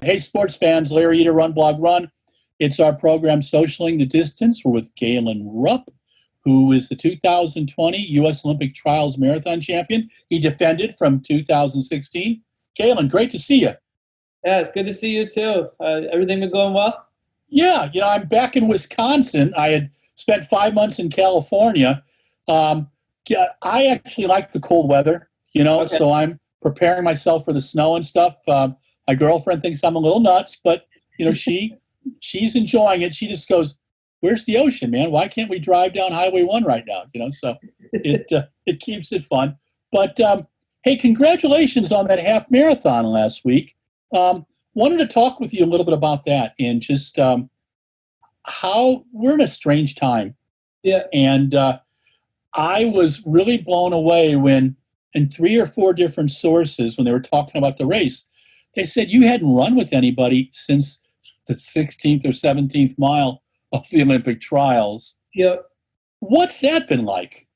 Hey, sports fans, Larry Eder, RunBlogRun. It's our program, Socialing the Distance. We're with Galen Rupp, who is the 2020 U.S. Olympic Trials Marathon champion. He defended from 2016. Galen, great to see you. Yeah, it's good to see you too. Everything been going well? Yeah, I'm back in Wisconsin. I had spent 5 months in California. Yeah, I actually like the cold weather, Okay. so I'm preparing myself for the snow and stuff. My girlfriend thinks I'm a little nuts, but she's enjoying it. She just goes, "Where's the ocean, man? Why can't we drive down Highway 1 right now?" So it keeps it fun. But hey, congratulations on that half marathon last week. Wanted to talk with you a little bit about that and just how we're in a strange time. Yeah. And I was really blown away when, in 3 or 4 different sources, when they were talking about the race, they said you hadn't run with anybody since the 16th or 17th mile of the Olympic trials. Yep. What's that been like?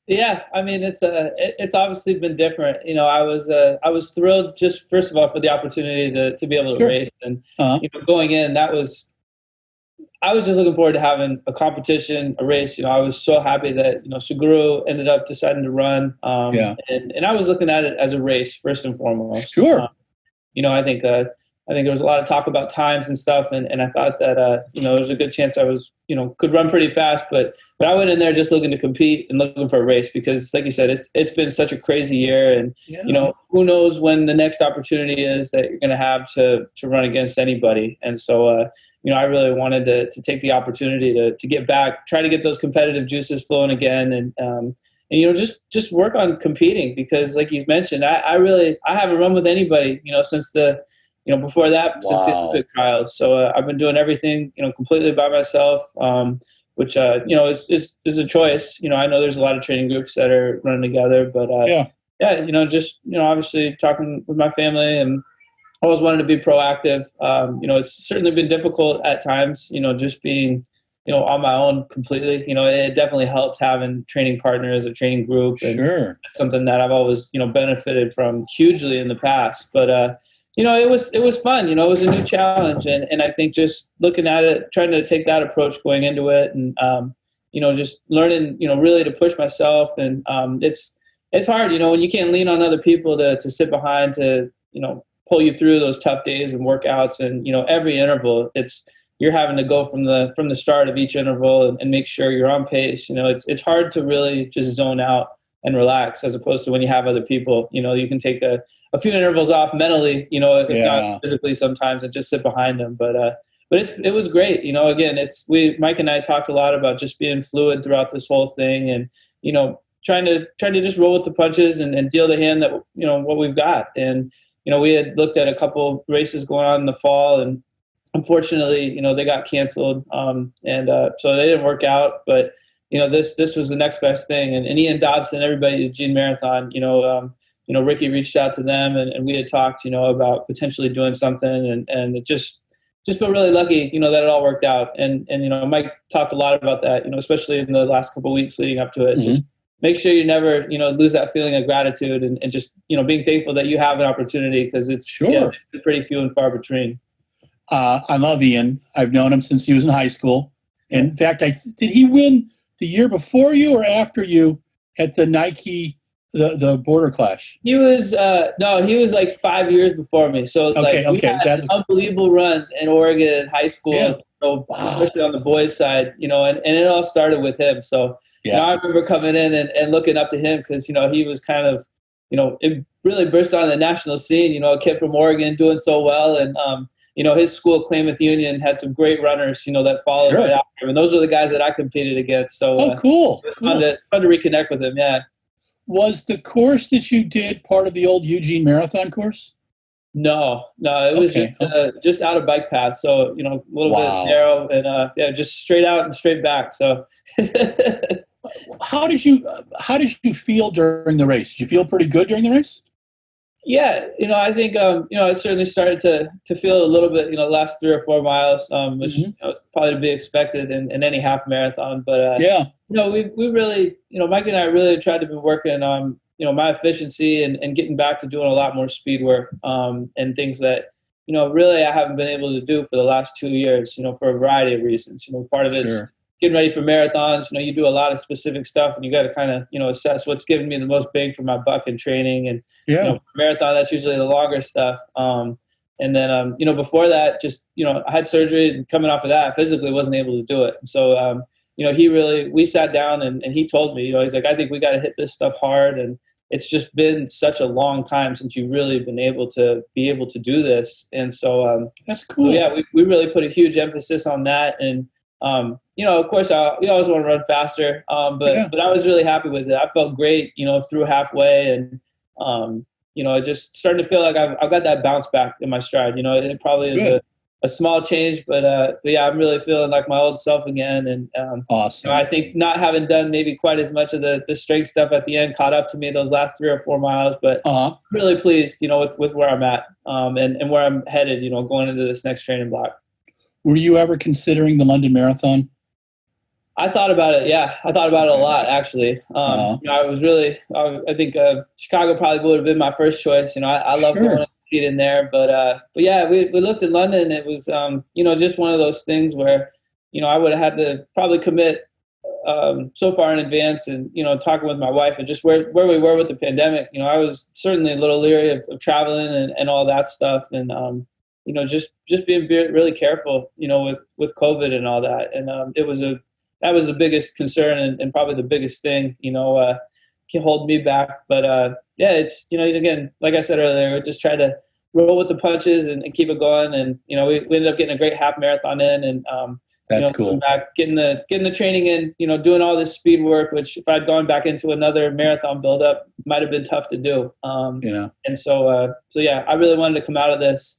Yeah. I mean, it's obviously been different. I was thrilled just first of all for the opportunity to be able to Sure. race, and Uh-huh. going in, I was just looking forward to having a competition, a race. I was so happy that Suguru ended up deciding to run, Yeah. and I was looking at it as a race first and foremost. Sure. I think there was a lot of talk about times and stuff, and I thought that there was a good chance I was could run pretty fast, but I went in there just looking to compete and looking for a race because, like you said, it's been such a crazy year, and Yeah. who knows when the next opportunity is that you're going to have to run against anybody, and so I really wanted to take the opportunity to get back, try to get those competitive juices flowing again, and just work on competing because, like you mentioned, I haven't run with anybody since the before that, since the Wow. Olympic trials. So I've been doing everything, completely by myself, which, is a choice. I know there's a lot of training groups that are running together, but Yeah. yeah, obviously talking with my family and always wanted to be proactive. It's certainly been difficult at times, just being, on my own completely. It definitely helps having training partners, a training group, and Sure. that's something that I've always, benefited from hugely in the past. But it was fun. It was a new challenge, and I think just looking at it, trying to take that approach going into it, and just learning, really to push myself, and it's hard, when you can't lean on other people to sit behind to pull you through those tough days and workouts, and every interval, you're having to go from the start of each interval and make sure you're on pace. It's hard to really just zone out and relax as opposed to when you have other people. You can take a few intervals off mentally, if not Yeah. physically sometimes, and just sit behind them. But it was great. Again, Mike and I talked a lot about just being fluid throughout this whole thing, and trying to just roll with the punches and deal the hand that what we've got. And we had looked at a couple races going on in the fall, and unfortunately, they got canceled, and so they didn't work out. But this was the next best thing. And Ian Dobson, everybody, the Gene Marathon, Ricky reached out to them, and we had talked, about potentially doing something, and it just feel really lucky, that it all worked out. And Mike talked a lot about that, especially in the last couple of weeks leading up to it. Mhm. Just make sure you never, lose that feeling of gratitude, and just, being thankful that you have an opportunity, because Sure. it's pretty few and far between. I love Ian. I've known him since he was in high school. Yeah. In fact, did he win the year before you or after you at the Nike the Border Clash? He was no, he was like 5 years before me. So it's Okay, like we okay. had an unbelievable run in Oregon in high Yeah. school, Wow. especially on the boys' side, and it all started with him. So Yeah. I remember coming in and looking up to him because he was kind of, it really burst on the national scene. A kid from Oregon doing so well, and his school, Klamath Union, had some great runners, that followed right Sure. after him, and those were the guys that I competed against. So Oh, cool. it was Cool. fun to reconnect with him. Yeah. Was the course that you did part of the old Eugene Marathon course? No, it was Okay. Okay. just out of bike path, so a little bit Wow. narrow, and yeah, just straight out and straight back. So How did you feel during the race? Did you feel pretty good during the race? yeah, I think I certainly started to feel a little bit, the last 3 or 4 miles, which Hmm. is probably to be expected in any half marathon. But Yeah. we really, Mike and I really tried to be working on my efficiency and getting back to doing a lot more speed work, and things that really I haven't been able to do for the last 2 years, for a variety of reasons. Part of it's Sure. getting ready for marathons. You do a lot of specific stuff, and you got to kind of, assess what's giving me the most bang for my buck in training. And, Yeah. for marathon, that's usually the longer stuff. And then, before that, just, I had surgery, and coming off of that, I physically wasn't able to do it. And so, we sat down, and he told me, he's like, I think we got to hit this stuff hard. And it's just been such a long time since you've really been able to do this. And so, That's cool. so yeah, we really put a huge emphasis on that. And, of course, you always want to run faster, but I was really happy with it. I felt great, through halfway, and just starting to feel like I've got that bounce back in my stride. It probably is a small change, but yeah, I'm really feeling like my old self again. And awesome. I think not having done maybe quite as much of the strength stuff at the end caught up to me those last 3 or 4 miles. But I'm really pleased, with where I'm at, and where I'm headed, going into this next training block. Were you ever considering the London Marathon? I thought about it. Yeah, I thought about it a lot, actually. I was really, I think Chicago probably would have been my first choice. I love going to compete in there, but yeah, we looked at London, and it was, just one of those things where, I would have had to probably commit so far in advance, and, talking with my wife, and just where we were with the pandemic, I was certainly a little leery of traveling and all that stuff. And, just being really careful, with COVID and all that. And that was the biggest concern, and probably the biggest thing, can hold me back. But yeah, it's, again, like I said earlier, we just try to roll with the punches and keep it going. And, we ended up getting a great half marathon in, and that's cool. Back, getting the training in, doing all this speed work, which if I'd gone back into another marathon buildup, might have been tough to do. And so yeah, I really wanted to come out of this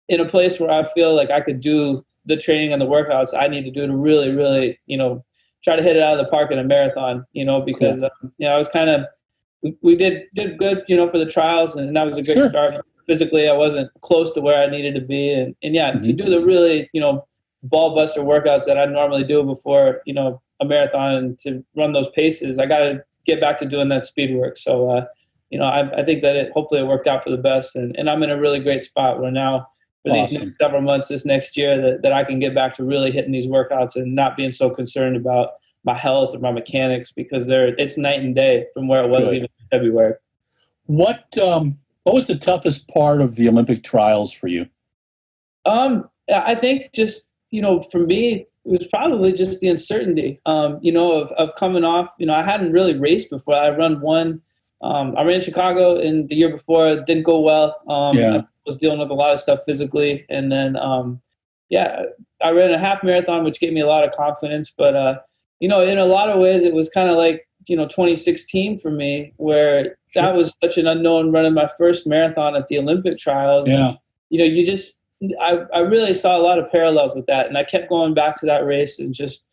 in a place where I feel like I could do the training and the workouts I need to do to really, really, try to hit it out of the park in a marathon, because, cool. I was kind of, we did good, for the trials, and that was a great start. Physically, I wasn't close to where I needed to be. And yeah, to do the really, ball buster workouts that I normally do before, a marathon, and to run those paces, I got to get back to doing that speed work. So, I think that hopefully it worked out for the best, and I'm in a really great spot where now, for these next several months, this next year, that I can get back to really hitting these workouts and not being so concerned about my health or my mechanics, because it's night and day from where it was even in February. What was the toughest part of the Olympic trials for you? I think just, for me, it was probably just the uncertainty, of coming off. I hadn't really raced before. I ran in Chicago, and the year before it didn't go well. I was dealing with a lot of stuff physically. And then, I ran a half marathon, which gave me a lot of confidence. But, in a lot of ways, it was kind of like, 2016 for me, where that was such an unknown, running my first marathon at the Olympic trials. Yeah. And, I really saw a lot of parallels with that. And I kept going back to that race, and just,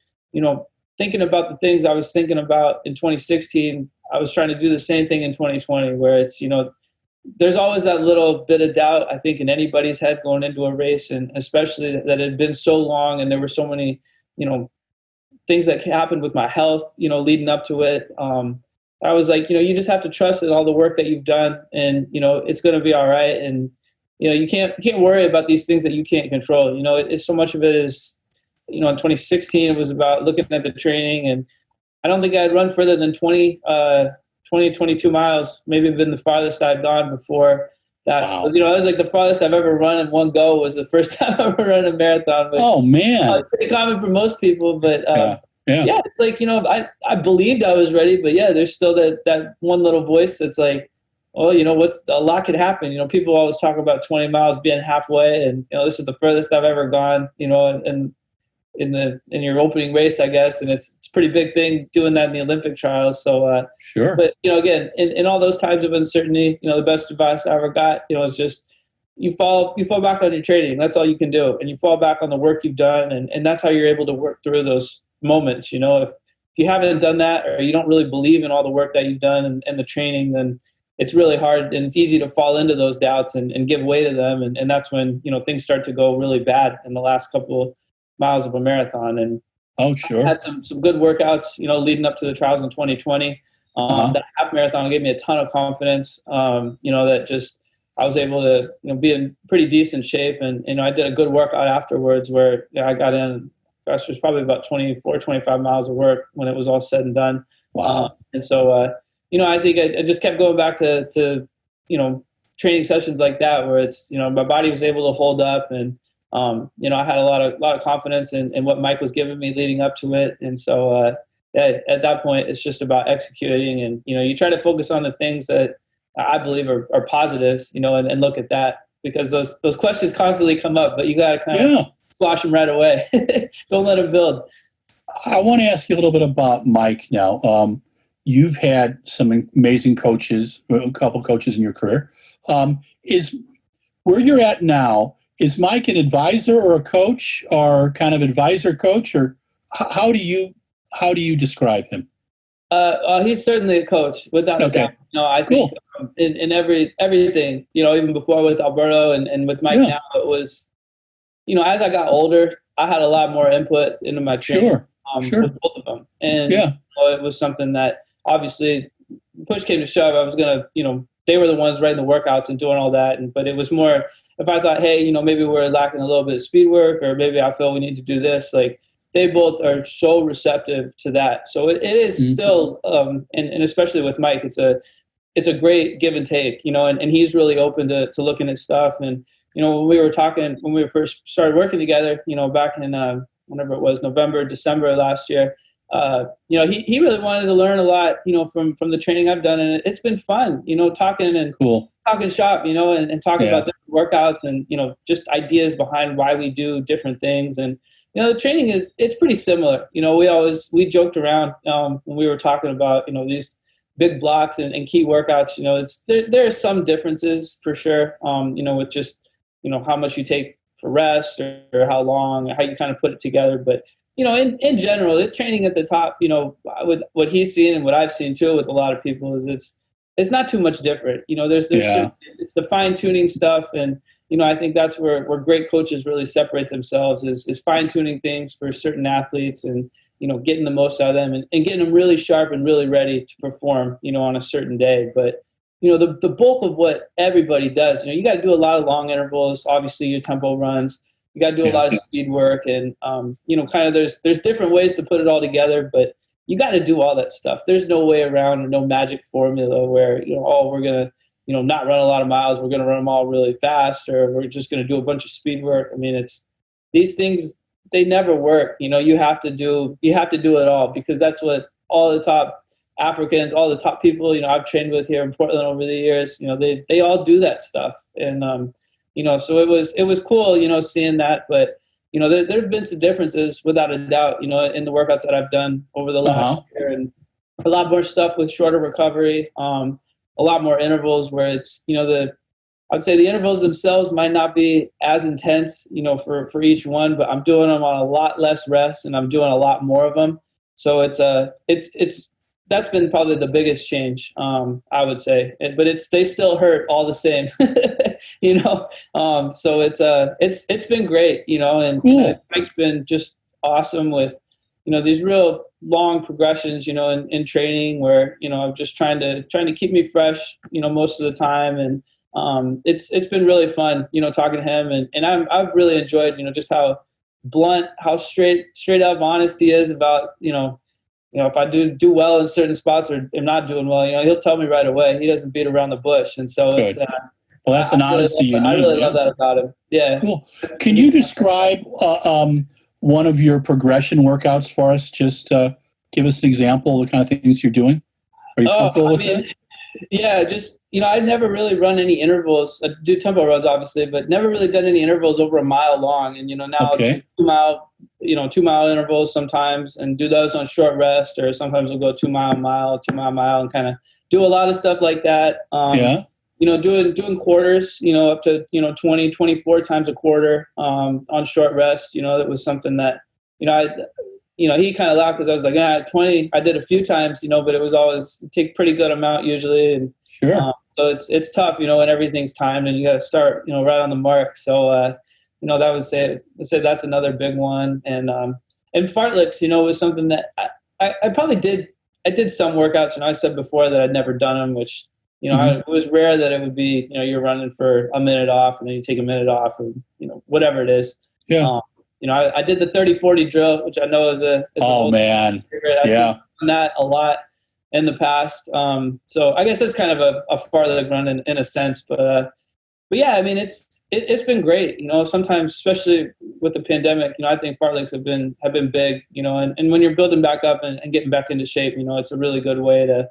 thinking about the things I was thinking about in 2016. I was trying to do the same thing in 2020, where it's, there's always that little bit of doubt, I think, in anybody's head going into a race, and especially that it had been so long, and there were so many, things that happened with my health, leading up to it. I was like, you just have to trust in all the work that you've done, and, it's going to be all right. And, you can't worry about these things that you can't control. It's so much of it is, in 2016, it was about looking at the training, and I don't think I'd run further than 22 miles, maybe been the farthest I'd gone before that. Wow. So, it was like the farthest I've ever run in one go was the first time I ever run a marathon. Which, oh, man. It's pretty common for most people, but yeah, it's like, I believed I was ready, but yeah, there's still that one little voice that's like, well, a lot could happen. People always talk about 20 miles being halfway, and, this is the furthest I've ever gone, and in your opening race, I guess. And it's a pretty big thing doing that in the Olympic trials. So, sure. But, again, in all those times of uncertainty, the best advice I ever got, is just, you fall back on your training. That's all you can do. And you fall back on the work you've done. And that's how you're able to work through those moments. If you haven't done that, or you don't really believe in all the work that you've done and the training, then it's really hard, and it's easy to fall into those doubts and give way to them. And that's when, things start to go really bad in the last couple miles of a marathon. And sure. I had some good workouts, leading up to the trials in 2020. That half marathon gave me a ton of confidence. That just, I was able to, be in pretty decent shape. And, I did a good workout afterwards where I got in, gosh, it was probably about 24, 25 miles of work when it was all said and done. Wow. And so, I think I just kept going back to, training sessions like that where it's, my body was able to hold up, and, I had a lot of confidence in what Mike was giving me leading up to it. And so, at that point, it's just about executing, and, you try to focus on the things that I believe are positives, and look at that, because those questions constantly come up, but you got to kind of squash them right away. Don't let them build. I want to ask you a little bit about Mike now. You've had some amazing coaches, a couple coaches in your career. Is where you're at now, is Mike an advisor or a coach, or kind of advisor coach, or how do you describe him? He's certainly a coach, without a doubt. I think in everything, even before with Alberto and with Mike now, it was, as I got older, I had a lot more input into my training with both of them. And it was something that obviously push came to shove. I was going to, they were the ones writing the workouts and doing all that. But it was more, if I thought, hey, maybe we're lacking a little bit of speed work, or maybe I feel we need to do this, like, they both are so receptive to that. So it is still, and especially with Mike, it's a great give and take, and he's really open to looking at stuff. And, when we first started working together, back in, whenever it was, November, December last year, he really wanted to learn a lot, from the training I've done. And it's been fun, talking shop, and talking about different workouts and, just ideas behind why we do different things. And, the training it's pretty similar. We joked around when we were talking about, these big blocks and key workouts. There are some differences for sure, with just, how much you take for rest or how long, how you kind of put it together. But, in general, the training at the top, with what he's seen and what I've seen too with a lot of people is it's not too much different. It's the fine tuning stuff. And, I think that's where great coaches really separate themselves is fine tuning things for certain athletes and, getting the most out of them and getting them really sharp and really ready to perform, on a certain day. But, the bulk of what everybody does, you got to do a lot of long intervals, obviously your tempo runs, you got to do a lot of speed work and, kind of there's different ways to put it all together, but you got to do all that stuff. There's no way around or no magic formula where, we're going to, not run a lot of miles. We're going to run them all really fast, or we're just going to do a bunch of speed work. I mean, it's these things, they never work. You have to do it all, because that's what all the top Africans, all the top people, I've trained with here in Portland over the years, they all do that stuff. And, so it was cool, seeing that, but, there've been some differences without a doubt, in the workouts that I've done over the last year, and a lot more stuff with shorter recovery, a lot more intervals where it's, I'd say the intervals themselves might not be as intense, for each one, but I'm doing them on a lot less rest and I'm doing a lot more of them. So that's been probably the biggest change, I would say, but they still hurt all the same, so it's been great, and cool. Mike's been just awesome with, these real long progressions, in training where, I'm just trying to keep me fresh, most of the time. And, it's been really fun, talking to him and I've really enjoyed, just how blunt, how straight up honest he is about, if I do well in certain spots or am not doing well, he'll tell me right away. He doesn't beat around the bush. And so Good. Well, that's an honesty you need. I really love that about him. Yeah. Cool. Can you describe one of your progression workouts for us? Just give us an example of the kind of things you're doing. Are you comfortable with it? Yeah, just, I'd never really run any intervals. I do tempo runs, obviously, but never really done any intervals over a mile long. And, now I'll do 2 mile, 2 mile intervals sometimes and do those on short rest, or sometimes we'll go 2 mile, 2 mile, and kind of do a lot of stuff like that. Doing quarters, up to, 20, 24 times a quarter on short rest. That was something that, he kind of laughed because I was like, 20, I did a few times, but it was always take pretty good amount usually. And sure. So it's tough, when everything's timed and you got to start, right on the mark. So, that would say that's another big one. And fartleks, was something that I probably did. I did some workouts, I said before that I'd never done them, which It was rare that it would be, you're running for a minute off and then you take a minute off, or, whatever it is. Yeah. I did the 30-40 drill, which I know is oh man, favorite. I've done that a lot in the past. So I guess that's kind of a fartlek run in a sense, but yeah, I mean, it's been great. Sometimes, especially with the pandemic, I think fartleks have been big. And when you're building back up and getting back into shape, it's a really good way to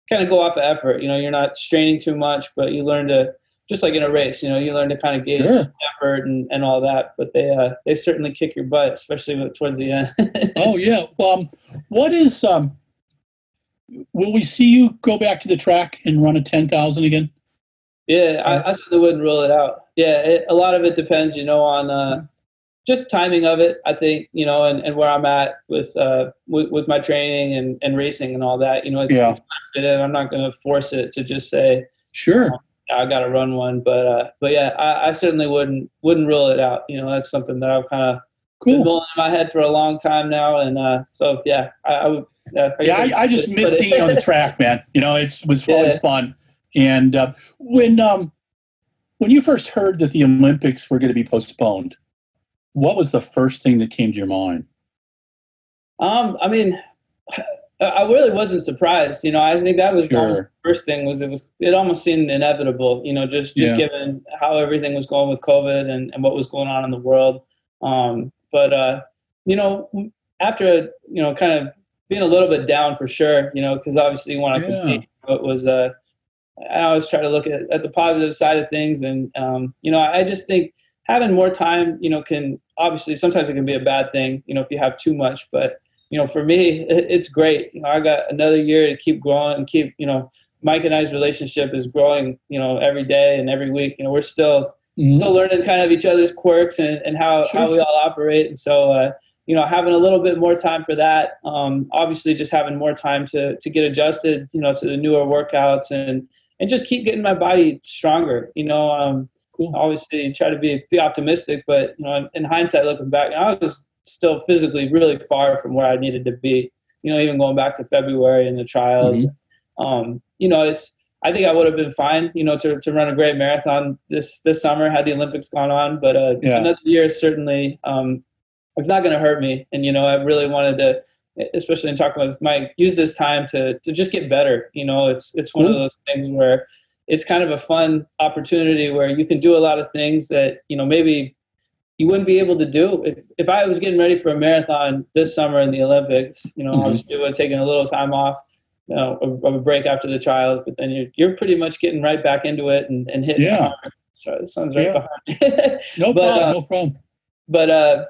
kind of go off of effort. You're not straining too much, but you learn to, just like in a race, you learn to kind of gauge effort and all that. But they certainly kick your butt, especially towards the end. Oh yeah. What is will we see you go back to the track and run a 10,000 again? Yeah, I certainly wouldn't rule it out. Yeah, a lot of it depends, on just timing of it, I think, and where I'm at with my training and racing and all that. It's fit in. I'm not going to force it to just say, sure, I got to run one. But yeah, I certainly wouldn't rule it out. That's something that I've kind of been building in my head for a long time now. And so, yeah, I would. I just miss seeing you on the track, man. It was always fun. And when you first heard that the Olympics were going to be postponed, what was the first thing that came to your mind? I mean, I really wasn't surprised. I think that was almost the first thing. It almost seemed inevitable. Just given how everything was going with COVID and what was going on in the world. But after kind of being a little bit down for sure. Because obviously you want to compete. It was I always try to look at the positive side of things. And, I just think having more time, can obviously sometimes it can be a bad thing, if you have too much. But, for me, it's great. I got another year to keep growing and keep, Mike and I's relationship is growing, every day and every week. We're still learning kind of each other's quirks and how we all operate. And so, having a little bit more time for that, obviously just having more time to get adjusted, to the newer workouts and just keep getting my body stronger. Obviously try to be optimistic, but in hindsight, looking back, I was still physically really far from where I needed to be. Even going back to February and the trials, I think I would have been fine, to run a great marathon this summer had the Olympics gone on. But another year certainly, it's not going to hurt me. And I really wanted to, especially in talking with Mike, use this time to just get better. It's one of those things where it's kind of a fun opportunity where you can do a lot of things that, maybe you wouldn't be able to do. If I was getting ready for a marathon this summer in the Olympics, obviously I would have taken a little time off, of a break after the trials, but then you're pretty much getting right back into it and hitting it hard. Sorry, the sun's right behind me. No problem. But,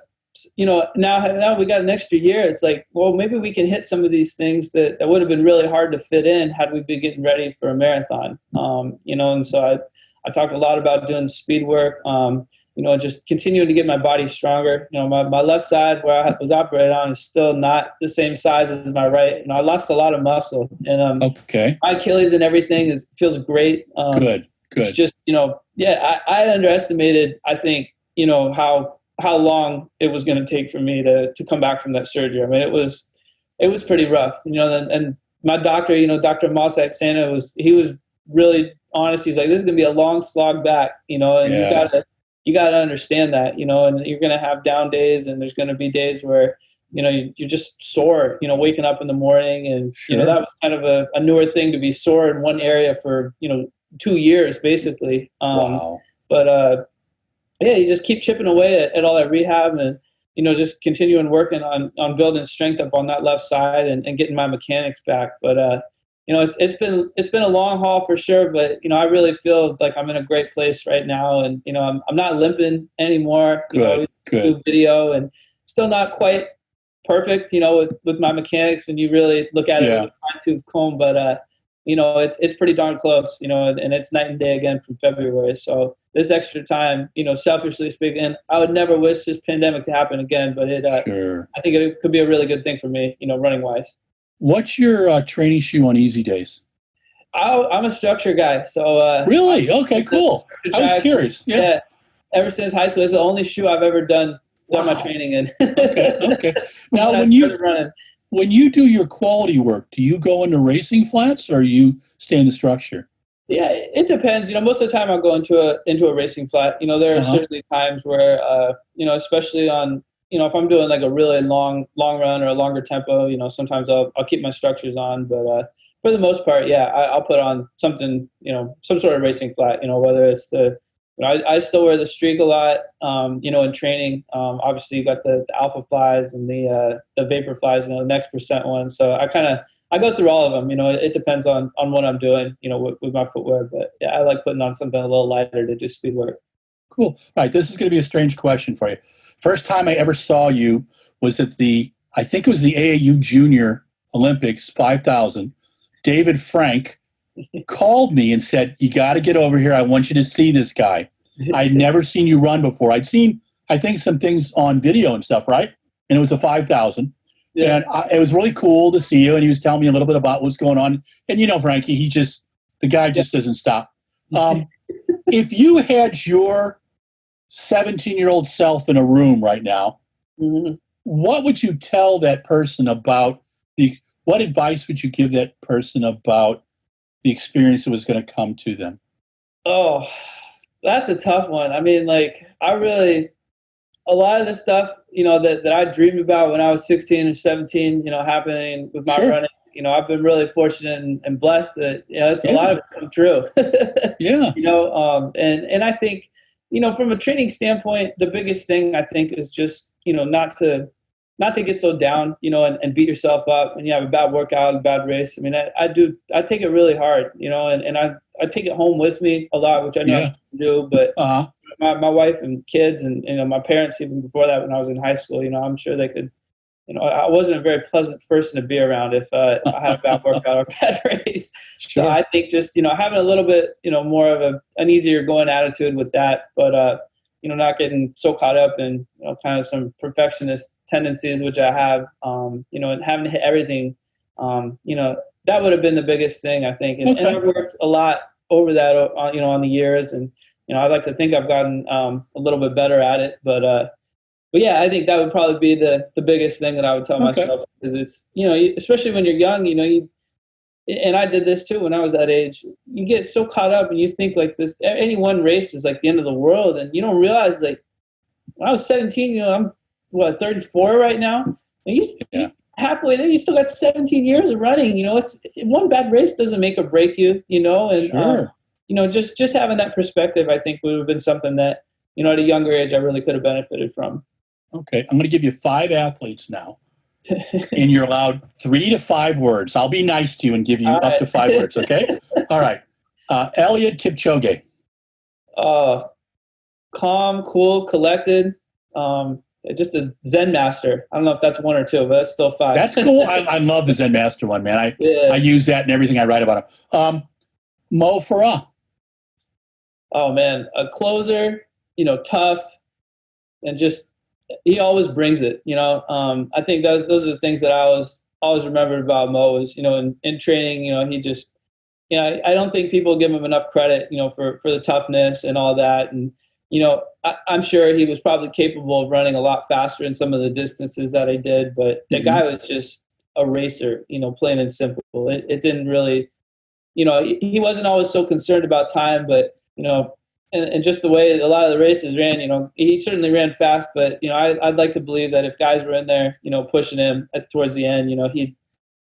now we got an extra year. It's like, well, maybe we can hit some of these things that would have been really hard to fit in had we been getting ready for a marathon. And so I talked a lot about doing speed work, just continuing to get my body stronger. My left side where I was operated on is still not the same size as my right. I lost a lot of muscle and my Achilles and everything feels great. Good. It's just, I underestimated, I think, how long it was going to take for me to come back from that surgery. I mean, it was pretty rough, and my doctor, Dr. Mossack Santa he was really honest. He's like, this is going to be a long slog back, and you gotta understand that, and you're going to have down days and there's going to be days where, you're just sore, waking up in the morning and, that was kind of a newer thing to be sore in one area for, 2 years basically. Wow. But, yeah, you just keep chipping away at all that rehab and, just continuing working on building strength up on that left side and getting my mechanics back. But, it's been a long haul for sure, but, I really feel like I'm in a great place right now. And, I'm not limping anymore. Good. Do video and still not quite perfect, with my mechanics. And you really look at it with a fine-tooth comb, but, it's pretty darn close, and it's night and day again from February. So this extra time, selfishly speaking, I would never wish this pandemic to happen again, but I think it could be a really good thing for me, running wise. What's your training shoe on easy days? I'm a structure guy. So really? Okay, cool. I was curious. Yeah. Ever since high school, it's the only shoe I've ever done my training in. Okay. Now, when you do your quality work, do you go into racing flats or you stay in the structure? Yeah, it depends. Most of the time I'll go into a racing flat. There are Uh-huh. certainly times where, especially on, if I'm doing like a really long run or a longer tempo, sometimes I'll keep my structures on. But for the most part, yeah, I'll put on something, some sort of racing flat. Whether it's I still wear the Streak a lot. In training, obviously you got the Alpha Flies and the Vapor Flies, the next percent ones. So I go through all of them. It depends on what I'm doing, with my footwear. But yeah, I like putting on something a little lighter to do speed work. Cool. All right, this is going to be a strange question for you. First time I ever saw you was at I think it was the AAU Junior Olympics 5,000. David Frank called me and said, "You got to get over here. I want you to see this guy." I'd never seen you run before. I'd seen, I think, some things on video and stuff, right? And it was a 5,000. Yeah. And it was really cool to see you. And he was telling me a little bit about what's going on. And Frankie, the guy just doesn't stop. If you had your 17-year-old self in a room right now, Mm-hmm. what would you tell that person about what advice would you give that person about the experience that was going to come to them? Oh, that's a tough one. I mean, like, a lot of the stuff, that I dreamed about when I was 16 or 17, happening with my Sure. running. I've been really fortunate and blessed that, it's a lot of it come true. Yeah. And I think, from a training standpoint, the biggest thing I think is just, not to get so down, and beat yourself up and you have a bad workout, a bad race. I mean, I take it really hard, and I take it home with me a lot, which I know I shouldn't do, but Uh-huh. my wife and kids and, my parents, even before that, when I was in high school, I'm sure they could, I wasn't a very pleasant person to be around if I had a bad workout or a bad race. Sure. So I think just, having a little bit, more of an easier going attitude with that, but, not getting so caught up in, kind of some perfectionist tendencies, which I have, and having to hit everything, that would have been the biggest thing, I think. And I've worked a lot over that, on the years. And, I'd like to think I've gotten a little bit better at it. But yeah, I think that would probably be the biggest thing that I would tell myself, because it's, especially when you're young, and I did this too when I was that age, you get so caught up and you think like this, any one race is like the end of the world. And you don't realize, like, when I was 17, I'm 34 right now. And you halfway there, you still got 17 years of running. It's one bad race doesn't make or break you, and, Sure. just having that perspective, I think would have been something that, at a younger age, I really could have benefited from. Okay. I'm going to give you 5 athletes now. And you're allowed 3 to 5 words. I'll be nice to you and give you up to 5 words, okay? All right. Eliud Kipchoge. Calm, cool, collected, just a Zen master. I don't know if that's 1 or 2, but that's still 5. That's cool. I love the Zen master one, man. I use that in everything I write about him. Mo Farah. Oh, man. A closer, tough, and just, he always brings it, I think those are the things that I always remembered about Mo is, in training, he just, I don't think people give him enough credit, for the toughness and all that. And, I'm sure he was probably capable of running a lot faster in some of the distances that he did, but the guy was just a racer, plain and simple. It didn't really, he wasn't always so concerned about time, but, and just the way a lot of the races ran, he certainly ran fast, but, I'd like to believe that if guys were in there, pushing him towards the end,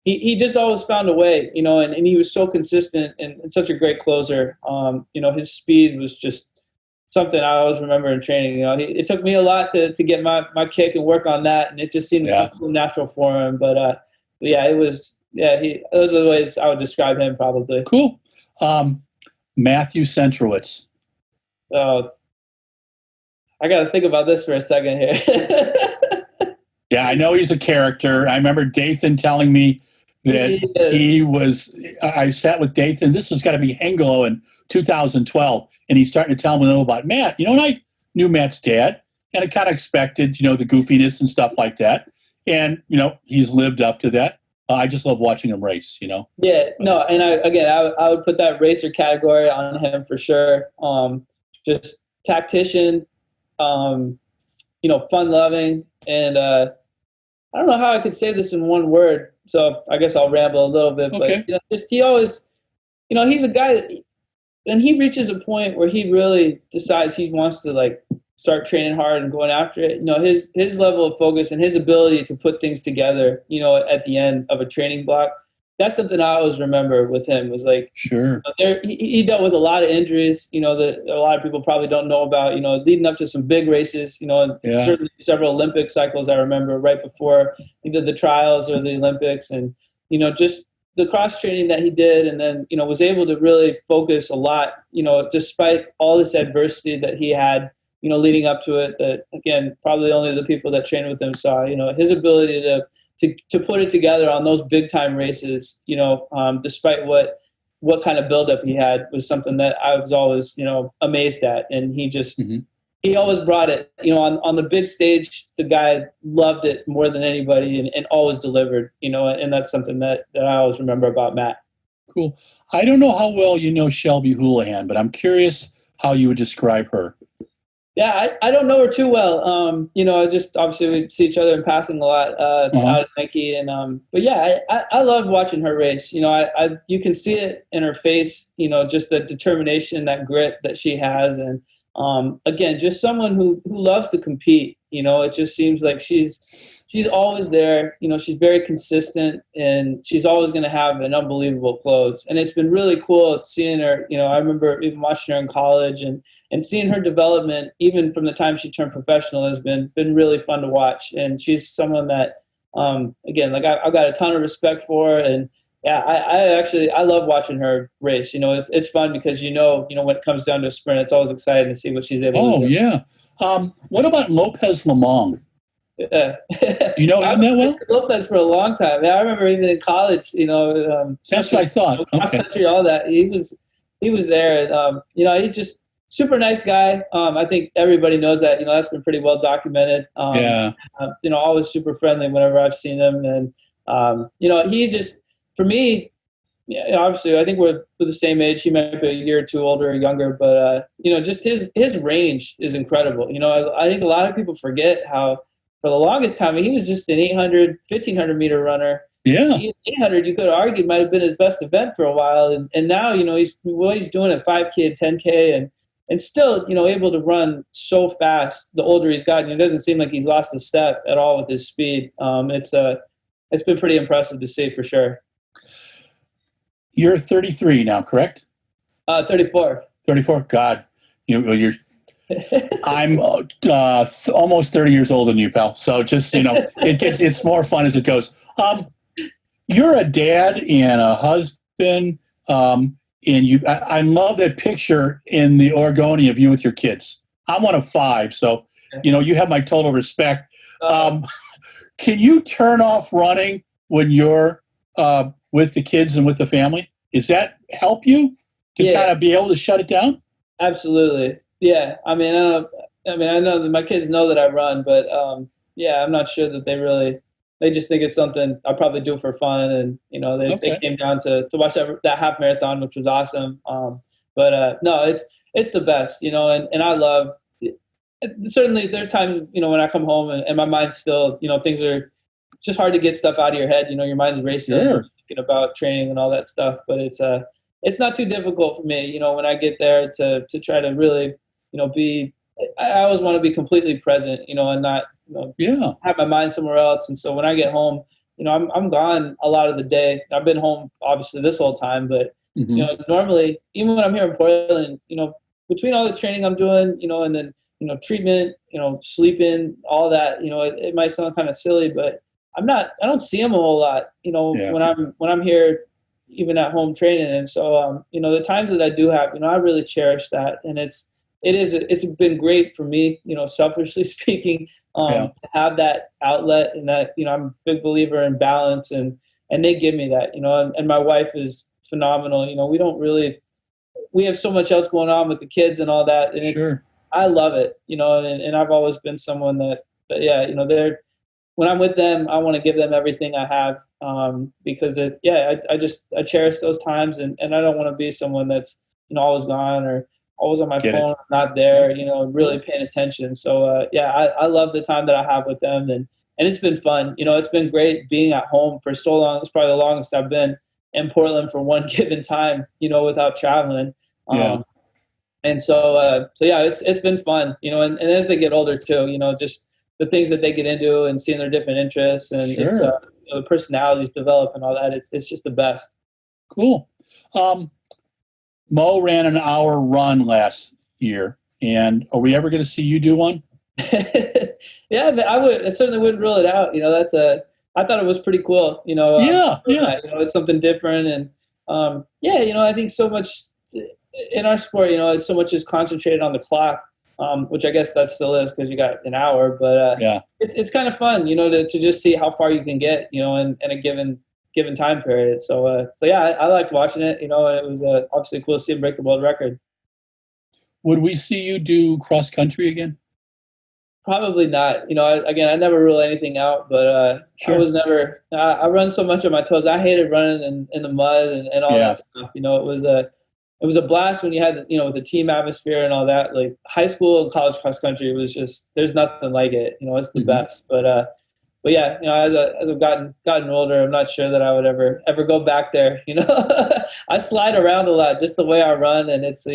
he just always found a way, and he was so consistent and such a great closer. His speed was just something I always remember in training. It took me a lot to get my kick and work on that, and it just seemed so natural for him. But yeah, it was, those are the ways I would describe him probably. Cool. Matthew Centrowitz. I got to think about this for a second here. Yeah, I know he's a character. I remember Dathan telling me that I sat with Dathan. This was got to be Hengelo in 2012. And he's starting to tell me a little about Matt. And I knew Matt's dad, and I kind of expected, the goofiness and stuff like that. And, he's lived up to that. I just love watching him race, Yeah, no, and I would put that racer category on him for sure. Just tactician, fun-loving, and I don't know how I could say this in one word, so I guess I'll ramble a little bit. Okay. But just he always, he's a guy that then he reaches a point where he really decides he wants to like start training hard and going after it. You know, his level of focus and his ability to put things together, you know, at the end of a training block. That's something I always remember with him was like, Sure. he dealt with a lot of injuries, you know, that a lot of people probably don't know about, you know, leading up to some big races, you know, and certainly several Olympic cycles I remember right before he did the trials or the Olympics, and, you know, just the cross training that he did, and then, you know, was able to really focus a lot, you know, despite all this adversity that he had, you know, leading up to it, that again, probably only the people that trained with him saw, you know, his ability to put it together on those big time races, you know, despite what kind of buildup he had, was something that I was always, you know, amazed at. And he just, he always brought it, you know, on the big stage, the guy loved it more than anybody, and always delivered, you know, and that's something that I always remember about Matt. Cool. I don't know how well you know Shelby Houlihan, but I'm curious how you would describe her. Yeah, I don't know her too well. You know, I just obviously we see each other in passing a lot out at Nike, and but yeah, I love watching her race. You know, I you can see it in her face. You know, just the determination, that grit that she has, and again, just someone who loves to compete. You know, it just seems like she's always there. You know, she's very consistent, and she's always going to have an unbelievable close. And it's been really cool seeing her. You know, I remember even watching her in college, and seeing her development, even from the time she turned professional, has been really fun to watch. And she's someone that, again, like I've got a ton of respect for. And yeah, I love watching her race. You know, it's fun because you know when it comes down to a sprint, it's always exciting to see what she's able to do. Oh yeah. What about Lopez Lemong? Yeah. You know him that well? Lopez for a long time. Yeah, I remember even in college. You know, that's what I thought. Cross country, all that. He was there. And, you know, he's just super nice guy. I think everybody knows that. You know, that's been pretty well documented. You know, always super friendly whenever I've seen him, and you know, he just, for me, yeah, obviously, I think we're the same age. He might be a year or two older or younger, but you know, just his range is incredible. You know, I think a lot of people forget how, for the longest time, he was just an 800, 1500 meter runner. Yeah. 800, you could argue, might have been his best event for a while, and now, you know, he's doing at 5K, 10K, and still, you know, able to run so fast. The older he's gotten, it doesn't seem like he's lost a step at all with his speed. It's been pretty impressive to see, for sure. You're 33 now, correct? 34. 34. God, you're. I'm almost 30 years older than you, pal. So just, you know, it's more fun as it goes. You're a dad and a husband. And I love that picture in the Oregonian of you with your kids. I'm one of 5, so you know you have my total respect. Can you turn off running when you're with the kids and with the family? Does that help you to kind of be able to shut it down? Absolutely. Yeah. I mean, I know that my kids know that I run, but yeah, I'm not sure that they just think it's something I probably do for fun. And, you know, they came down to watch that half marathon, which was awesome. But no, it's the best, you know, and I love, certainly there are times, you know, when I come home and my mind's still, you know, things are just hard to get stuff out of your head. You know, your mind's racing, thinking about training and all that stuff, but it's not too difficult for me, you know, when I get there to try to really, you know, I always want to be completely present, you know, and not, you know, have my mind somewhere else. And so when I get home, you know, I'm gone a lot of the day. I've been home obviously this whole time, but you know, normally, even when I'm here in Portland, you know, between all the training I'm doing, you know, and then, you know, treatment, you know, sleeping, all that, you know, it might sound kind of silly, but I don't see them a whole lot, you know, when I'm here, even at home training. And so, you know, the times that I do have, you know, I really cherish that. And it's been great for me, you know, selfishly speaking, to have that outlet, and that, you know, I'm a big believer in balance, and they give me that, you know, and my wife is phenomenal. You know, we have so much else going on with the kids and all that. And I love it, you know, and I've always been someone that yeah, you know, when I'm with them, I want to give them everything I have, because I cherish those times, and I don't want to be someone that's, you know, always gone or always on my phone, not there, you know, really paying attention. So yeah, I love the time that I have with them, and it's been fun. You know, it's been great being at home for so long. It's probably the longest I've been in Portland for one given time, you know, without traveling. Yeah. And so yeah, it's been fun, and as they get older too, just the things that they get into and seeing their different interests, and it's Sure. the personalities develop and all that. It's just the best. Cool. Um, Mo ran an hour run last year, and are we ever going to see you do one? Yeah, but I certainly wouldn't rule it out. I thought it was pretty cool. Yeah, yeah. It's something different, and yeah, I think so much in our sport, it's so much is concentrated on the clock, which I guess that still is because you got an hour, but Yeah. it's kind of fun, to just see how far you can get, in a given time period. So yeah, I liked watching it, and it was obviously cool to see him break the world record. Would we see you do cross country again? Probably not. Again, I never rule anything out, but I Sure. was never. I run so much on my toes. I hated running in the mud and all Yeah. that stuff. It was a blast when you had with the team atmosphere and all that. Like high school and college cross country, it was just there's nothing like it. It's the Hmm. best. But yeah, as I've gotten older, I'm not sure that I would ever go back there. I slide around a lot, just the way I run, and it's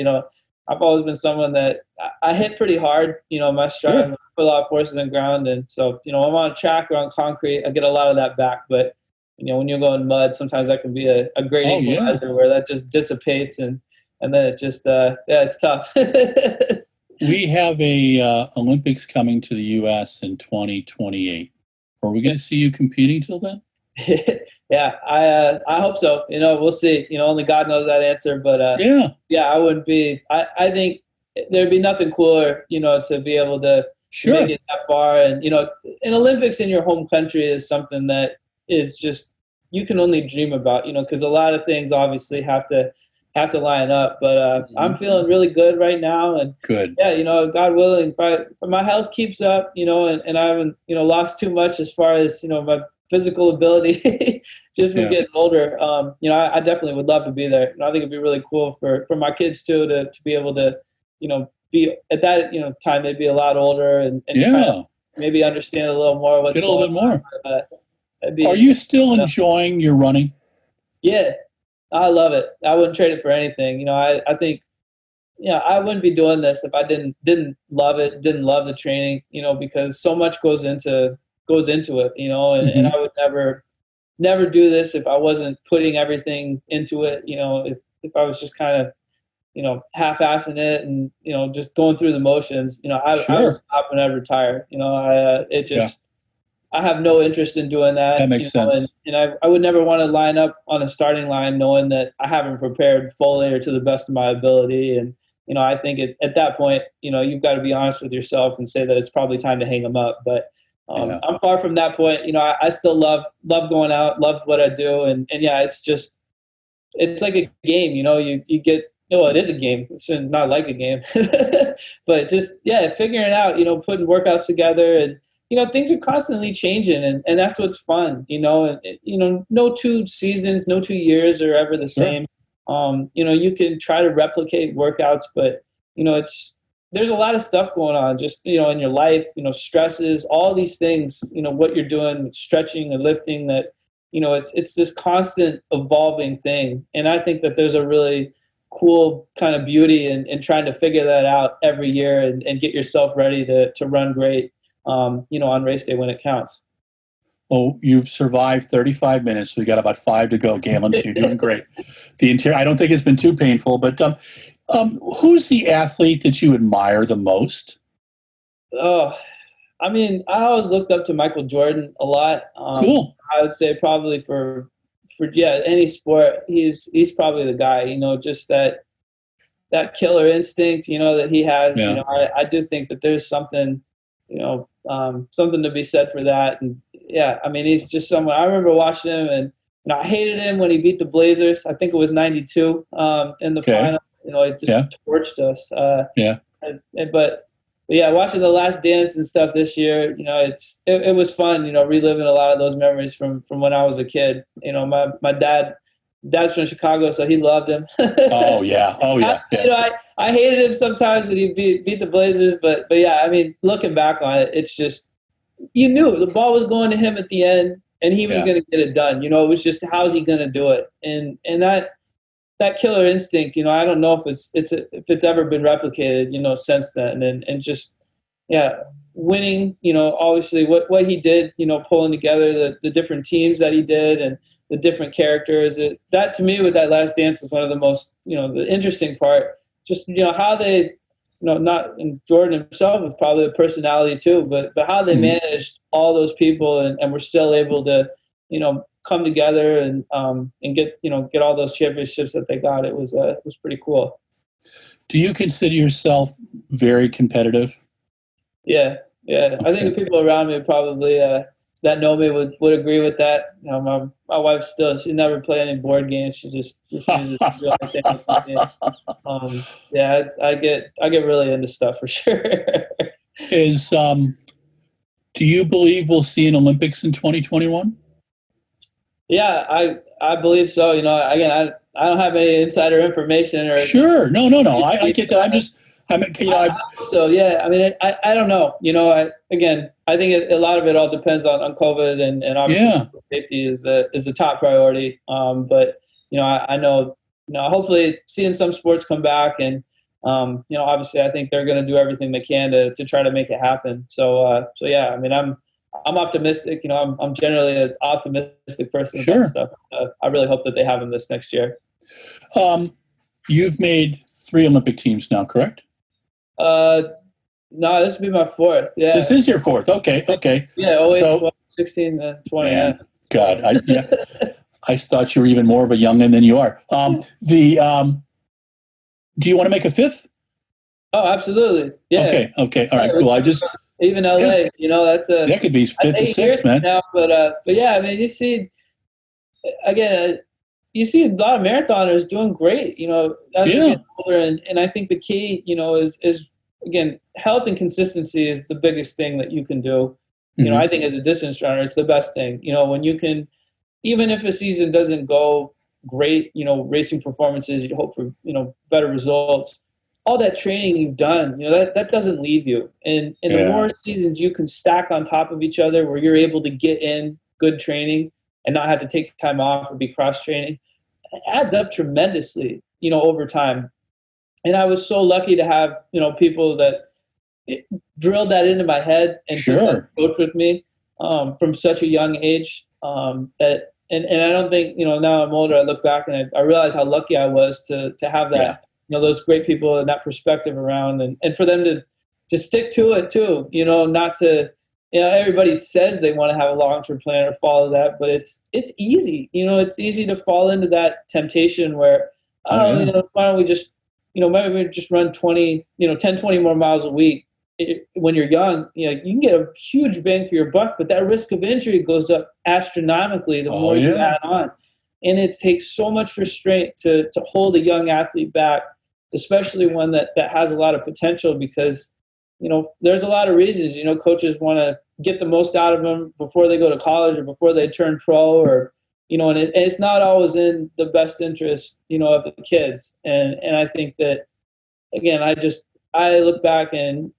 I've always been someone that I hit pretty hard. My stride, Sure. put a lot of forces in ground, and so I'm on track or on concrete, I get a lot of that back. But when you go in mud, sometimes that can be a great Oh, yeah. equalizer where that just dissipates, and then it's just yeah, it's tough. We have a Olympics coming to the U.S. in 2028. Are we going to see you competing till then? Yeah, I hope so. We'll see. Only God knows that answer. But Yeah. yeah, I wouldn't be. I think there'd be nothing cooler, to be able to make Sure. it that far. And an Olympics in your home country is something that is just you can only dream about. Because a lot of things obviously have to line up. But I'm Mhm. feeling really good right now, and Good. yeah, God willing, if my health keeps up, and I haven't lost too much as far as my physical ability just from Yeah. getting older. I definitely would love to be there. I think it'd be really cool for my kids too to be able to, be at that time they'd be a lot older and kind of Yeah. maybe understand a little more what's Get a little going bit more. on. That'd Are be you still you know, enjoying your running? yeah, I love it. I wouldn't trade it for anything. I think I wouldn't be doing this if I didn't love it, didn't love the training, because so much goes into it, and Hmm. I would never do this if I wasn't putting everything into it. If I was just kind of half-assing it and just going through the motions, I would Sure. stop when I retire. Yeah. I have no interest in doing that. That makes sense. And I would never want to line up on a starting line knowing that I haven't prepared fully or to the best of my ability. And I think at that point, you've got to be honest with yourself and say that it's probably time to hang them up. But Yeah. I'm far from that point. I still love going out, love what I do, and yeah, it's like a game. You get well, it is a game. It's not like a game, but just yeah, figuring it out. Putting workouts together, and things are constantly changing, and that's what's fun. No 2 seasons, no 2 years are ever the Sure. same. You can try to replicate workouts, but it's there's a lot of stuff going on just in your life, stresses, all these things, what you're doing, stretching and lifting, that it's this constant evolving thing. And I think that there's a really cool kind of beauty in trying to figure that out every year and get yourself ready to run great, on race day when it counts. Well, you've survived 35 minutes. We got about 5 to go, Galen. So you're doing great. I don't think it's been too painful, but who's the athlete that you admire the most? Oh, I mean, I always looked up to Michael Jordan a lot. Cool. I would say probably for yeah, any sport, he's probably the guy. Just that killer instinct, that he has. Yeah. I do think that there's something, something to be said for that. And yeah, I mean, he's just someone. I remember watching him, and I hated him when he beat the Blazers. I think it was '92 in the Okay. finals. He just Yeah. torched us. Yeah. But yeah, watching The Last Dance and stuff this year, it was fun, reliving a lot of those memories from when I was a kid. My dad's from Chicago, so he loved him. Oh, yeah. Oh, I, yeah. you Yeah. know, I, I hated him sometimes when he beat the Blazers, but yeah, I mean, looking back on it, it's just you knew the ball was going to him at the end, and he was Yeah. going to get it done. It was just how's he going to do it, and that that killer instinct, I don't know if it's ever been replicated, since then. And just, yeah, winning, obviously what he did, pulling together the different teams that he did and the different characters. That to me, with that Last Dance, was one of the most, the interesting part. Just, how they, not, and Jordan himself is probably a personality too, but how they managed all those people and were still able to, come together and get all those championships that they got. It was pretty cool. Do you consider yourself very competitive? Yeah. Okay. I think the people around me probably that know me would agree with that. My wife she never played any board games. She just refuses to do anything. Yeah, I get really into stuff for sure. Do you believe we'll see an Olympics in 2021? Yeah, I believe so. Again, I don't have any insider information or. Sure. No. I get that. So yeah, I mean, I don't know. I think a lot of it all depends on COVID and obviously safety is the top priority. But I know, hopefully seeing some sports come back and obviously I think they're going to do everything they can to try to make it happen. So yeah, I mean, I'm optimistic. I'm generally an optimistic person about stuff. I really hope that they have them this next year. You've made 3 Olympic teams now, correct? No, this will be my 4th. Yeah, this is your 4th. Okay. Yeah, 08, 12, 16, and 20. Man, God, I thought you were even more of a youngin than you are. Do you want to make a 5th? Oh, absolutely. Yeah. Okay. All right. Cool. Even LA, that could be 5th or 6th, man. Now, but yeah, I mean, you see a lot of marathoners doing great, as they get older, and I think the key, is again, health and consistency is the biggest thing that you can do. I think as a distance runner, it's the best thing. When you can, even if a season doesn't go great, racing performances, you hope for, better results. All that training you've done, that doesn't leave you. And the more seasons you can stack on top of each other where you're able to get in good training and not have to take time off or be cross training, it adds up tremendously, over time. And I was so lucky to have, people that drilled that into my head and coach with me from such a young age. And I don't think, now I'm older, I look back and I realize how lucky I was to have that. Those great people and that perspective around, and for them to stick to it too, not to, everybody says they want to have a long-term plan or follow that, but it's easy, it's easy to fall into that temptation where, why don't we just, maybe we just run 20 more miles a week. When you're young, you can get a huge bang for your buck, but that risk of injury goes up astronomically the more you add on. And it takes so much restraint to hold a young athlete back, especially one that has a lot of potential, because, there's a lot of reasons, coaches want to get the most out of them before they go to college or before they turn pro, or, and it's not always in the best interest, of the kids. And I think that, again, I look back and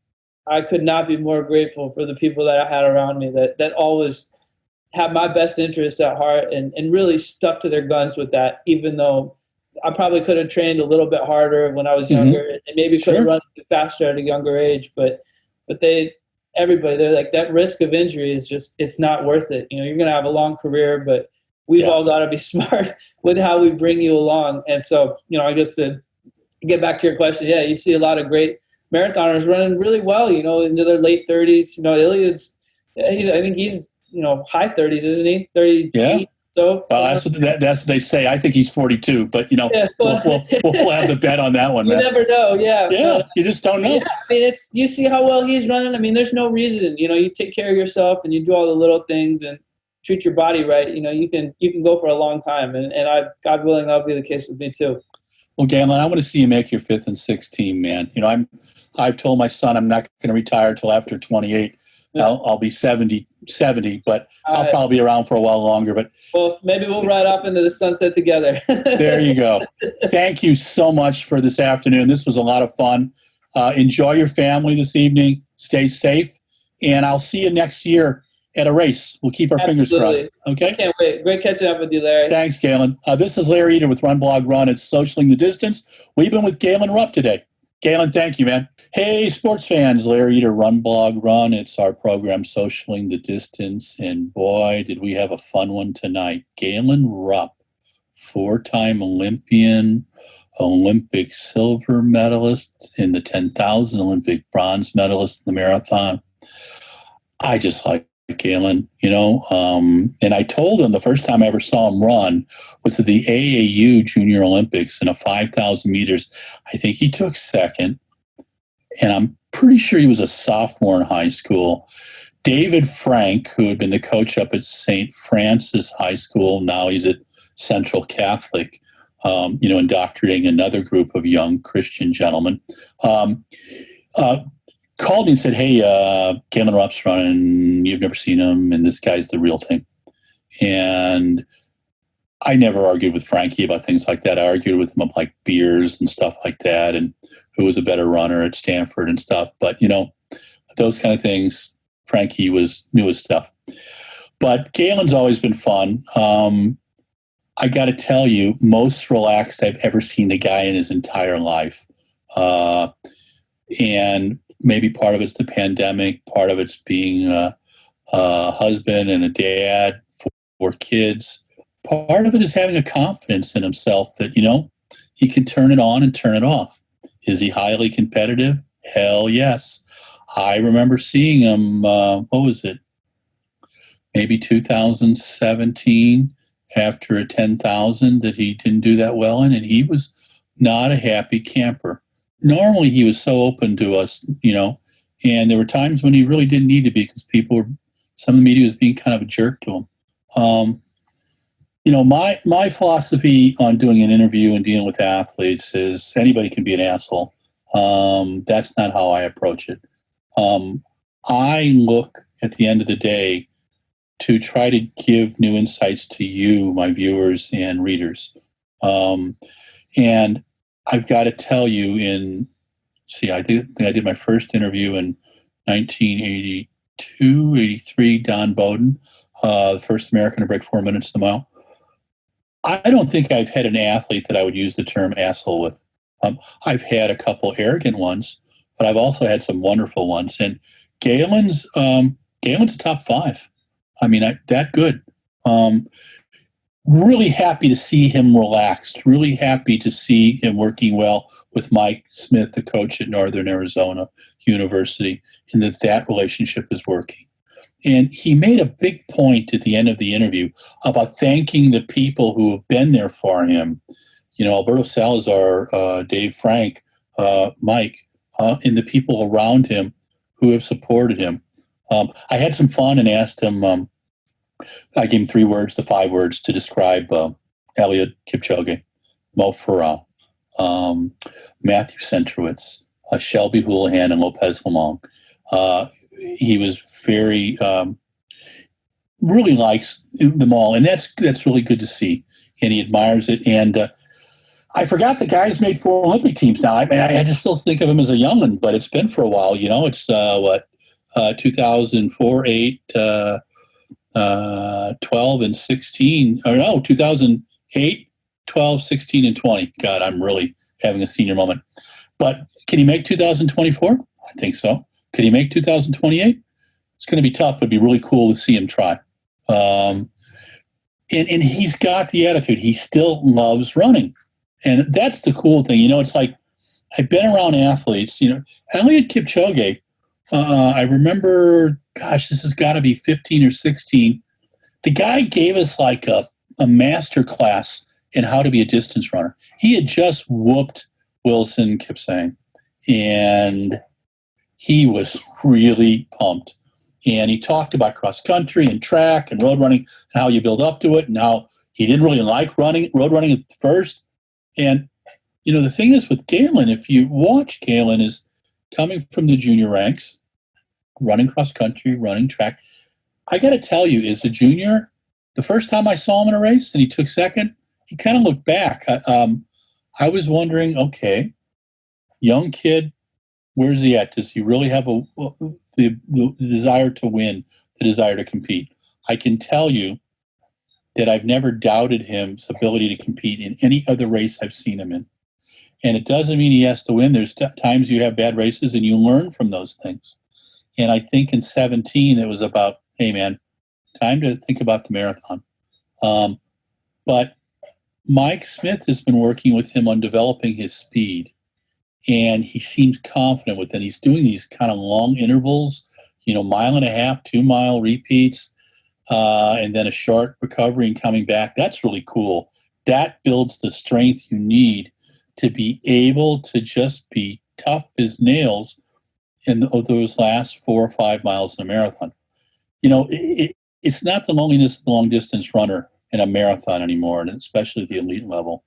I could not be more grateful for the people that I had around me that always had my best interests at heart and really stuck to their guns with that, even though I probably could have trained a little bit harder when I was younger and maybe could have run faster at a younger age, but they're like, that risk of injury is just, it's not worth it. You're going to have a long career, but we've all got to be smart with how we bring you along. And so, I guess to get back to your question, you see a lot of great marathoners running really well, into their late 30s. Ilya's, I think he's, high 30s, isn't he? 38. Yeah. So that's what they say. I think he's 42, but we'll have the bet on that one. You never know. Yeah. But, you just don't know. Yeah, I mean, you see how well he's running. I mean, there's no reason. You take care of yourself and you do all the little things and treat your body right. You can go for a long time, and God willing, that'll be the case with me too. Well, Galen, I want to see you make your 5th and 6th team, man. I've told my son I'm not going to retire till after 28. I'll be 70, but I'll probably be around for a while longer. But maybe we'll ride off into the sunset together. There you go. Thank you so much for this afternoon. This was a lot of fun. Enjoy your family this evening. Stay safe. And I'll see you next year at a race. We'll keep our fingers crossed. Okay. I can't wait. Great catching up with you, Larry. Thanks, Galen. This is Larry Eder with RunBlogRun. It's Socialing the Distance. We've been with Galen Rupp today. Galen, thank you, man. Hey, sports fans, Larry Eder, RunBlogRun. It's our program, Socialing the Distance. And boy, did we have a fun one tonight. Galen Rupp, four-time Olympian, Olympic silver medalist in the 10,000, Olympic bronze medalist in the marathon. I just like Galen, and I told him the first time I ever saw him run was at the AAU Junior Olympics in a 5,000 meters. I think he took second, and I'm pretty sure he was a sophomore in high school. David Frank, who had been the coach up at St. Francis High School, now he's at Central Catholic, indoctrinating another group of young Christian gentlemen, called me and said, hey, Galen Rupp's running. You've never seen him, and this guy's the real thing. And I never argued with Frankie about things like that. I argued with him about like beers and stuff like that, and who was a better runner at Stanford and stuff. But, those kind of things, Frankie knew his stuff. But Galen's always been fun. I got to tell you, most relaxed I've ever seen the guy in his entire life. And maybe part of it's the pandemic, part of it's being a husband and a dad for kids. Part of it is having a confidence in himself that, he can turn it on and turn it off. Is he highly competitive? Hell yes. I remember seeing him, what was it? Maybe 2017, after a 10,000 that he didn't do that well in, and he was not a happy camper. Normally he was so open to us, and there were times when he really didn't need to be because some of the media was being kind of a jerk to him. My philosophy on doing an interview and dealing with athletes is anybody can be an asshole. That's not how I approach it. I look at the end of the day to try to give new insights to you, my viewers and readers. And I've got to tell you I think I did my first interview in 1982, 83, Don Bowden, the first American to break 4 minutes the mile. I don't think I've had an athlete that I would use the term asshole with. I've had a couple arrogant ones, but I've also had some wonderful ones. And Galen's a top 5. I mean, that good. Really happy to see him relaxed. Really happy to see him working well with Mike Smith, the coach at Northern Arizona University, and that relationship is working. And he made a big point at the end of the interview about thanking the people who have been there for him. Alberto Salazar, Dave Frank, Mike, and the people around him who have supported him. I had some fun and asked him, I gave him 3 words to 5 words to describe Eliud Kipchoge, Mo Farah, Matthew Centrowitz, Shelby Houlihan, and Lopez Lemong. He was very, really likes them all, and that's really good to see, and he admires it. And I forgot the guy's made 4 Olympic teams now. I mean, I just still think of him as a young'un, but it's been for a while. It's 2004, 8, 12 and 16, or no, 2008, 12, 16, and 20. God, I'm really having a senior moment. But can he make 2024? I think so. Could he make 2028? It's going to be tough, but it'd be really cool to see him try. And he's got the attitude. He still loves running. And that's the cool thing. It's like I've been around athletes. Eliud Kipchoge, I remember, gosh, this has got to be 15 or 16. The guy gave us like a master class in how to be a distance runner. He had just whooped Wilson Kipsang, and he was really pumped. And he talked about cross country and track and road running and how you build up to it and how he didn't really like road running at first. And, the thing is with Galen, if you watch Galen, is coming from the junior ranks, running cross country, running track. I got to tell you, as a junior, the first time I saw him in a race and he took second, he kind of looked back. I was wondering, okay, young kid, where's he at? Does he really have the desire to win, the desire to compete. I can tell you that I've never doubted his ability to compete in any other race I've seen him in. And it doesn't mean he has to win. There's times you have bad races and you learn from those things. And I think in 17, it was about, hey, man, time to think about the marathon. But Mike Smith has been working with him on developing his speed. And he seems confident with it. He's doing these kind of long intervals, 1.5 mile, 2 mile repeats, and then a short recovery and coming back. That's really cool. That builds the strength you need to be able to just be tough as nails in those last 4 or 5 miles in a marathon. It's not the loneliness of the long distance runner in a marathon anymore, and especially at the elite level.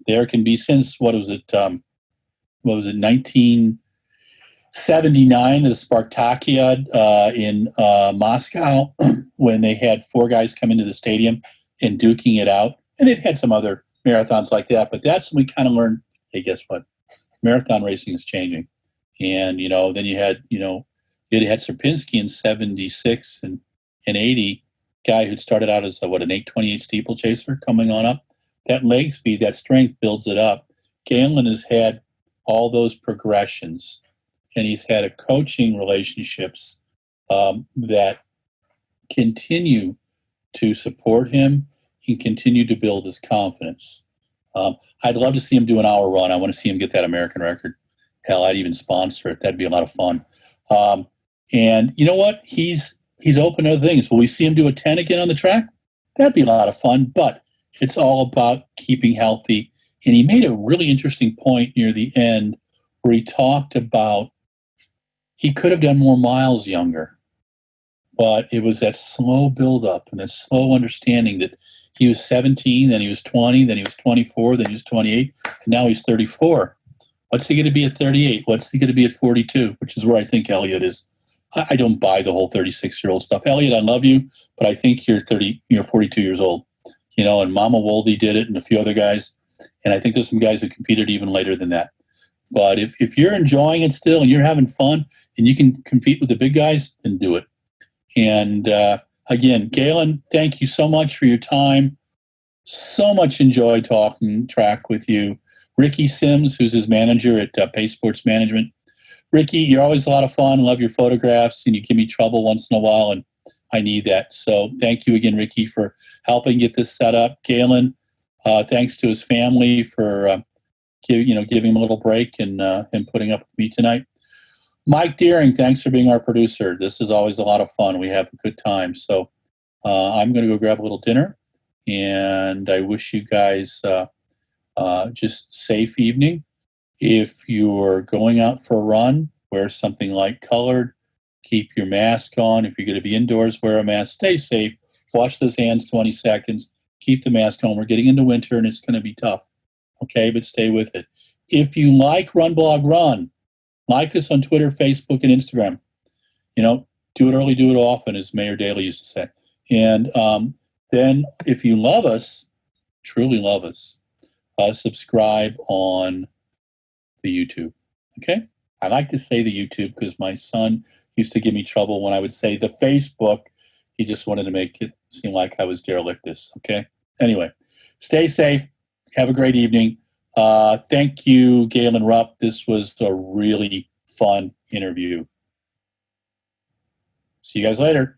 There can be, since 1979, the Spartakiad in Moscow, when they had 4 guys come into the stadium and duking it out. And they've had some other marathons like that, but that's when we kind of learned, hey, guess what? Marathon racing is changing. And, then you had Sierpinski in 76 and 80, guy who'd started out as an 8:28 steeplechaser coming on up. That leg speed, that strength builds it up. Galen has had all those progressions, and he's had a coaching relationships that continue to support him and continue to build his confidence. I'd love to see him do an hour run. I want to see him get that American record. Hell, I'd even sponsor it. That'd be a lot of fun. And you know what? He's open to other things. Will we see him do a 10 again on the track? That'd be a lot of fun, but it's all about keeping healthy. And he made a really interesting point near the end where he talked about he could have done more miles younger, but it was that slow buildup and that slow understanding that he was 17, then he was 20, then he was 24, then he was 28, and now he's 34. What's he going to be at 38? What's he going to be at 42? Which is where I think Elliot is. I don't buy the whole 36-year-old stuff. Elliot, I love you, but I think you're 42 years old. And Mama Wolde did it and a few other guys. And I think there's some guys who competed even later than that. But if you're enjoying it still and you're having fun and you can compete with the big guys, then do it. And again, Galen, thank you so much for your time. So much enjoyed talking track with you. Ricky Sims, who's his manager at Pace Sports Management. Ricky, you're always a lot of fun. Love your photographs, and you give me trouble once in a while, and I need that. So thank you again, Ricky, for helping get this set up. Galen, thanks to his family for giving him a little break and putting up with me tonight. Mike Deering, thanks for being our producer. This is always a lot of fun. We have a good time. So I'm going to go grab a little dinner, and I wish you guys just safe evening. If you're going out for a run, wear something light colored. Keep your mask on. If you're going to be indoors, wear a mask. Stay safe. Wash those hands 20 seconds. Keep the mask on. We're getting into winter, and it's going to be tough. Okay, but stay with it. If you like RunBlogRun, like us on Twitter, Facebook, and Instagram. Do it early, do it often, as Mayor Daley used to say. And then if you love us, truly love us, subscribe on the YouTube. Okay? I like to say the YouTube because my son used to give me trouble when I would say the Facebook. He just wanted to make it seem like I was derelictus. Okay? Anyway, stay safe. Have a great evening. Thank you, Galen Rupp. This was a really fun interview. See you guys later.